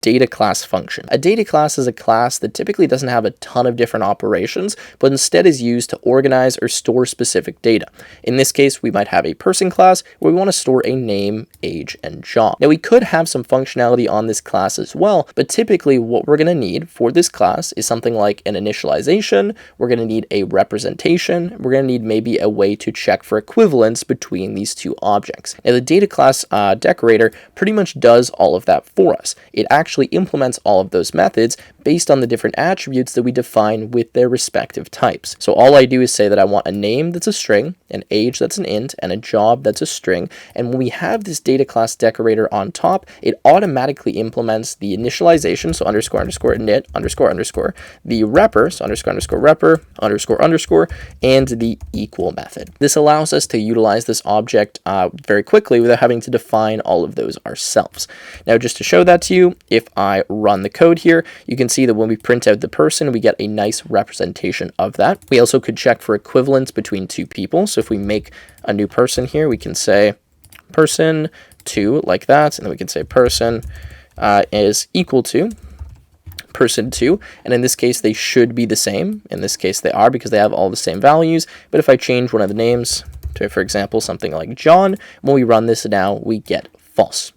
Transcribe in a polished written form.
data class function. A data class is a class that typically doesn't have a ton of different operations, but instead is used to organize or store specific data. In this case, we might have a person class where we want to store a name, age, and job. Now, we could have some functionality on this class as well, but typically what we're going to need for this class is something like an initialization, we're going to need a representation, we're going to need maybe a way to check for equivalence between these two objects. Now, the data class decorator pretty much does all of that for us. It actually implements all of those methods based on the different attributes that we define with their respective types. So all I do is say that I want a name that's a string, an age that's an int, and a job that's a string. And when we have this data class decorator on top, it automatically implements the initialization, so underscore underscore init underscore underscore, the repr, so underscore underscore repr underscore underscore, and the equal method. This allows us to utilize this object very quickly without having to define all of those ourselves. Now, just to show that to you, if I run the code here, you can see that when we print out the person, we get a nice representation of that. We also could check for equivalence between two people. So if we make a new person here, we can say person 2 like that, and then we can say person is equal to person 2, and in this case they should be the same. In this case they are, because they have all the same values. But if I change one of the names to, for example, something like John, when we run this now, we get false.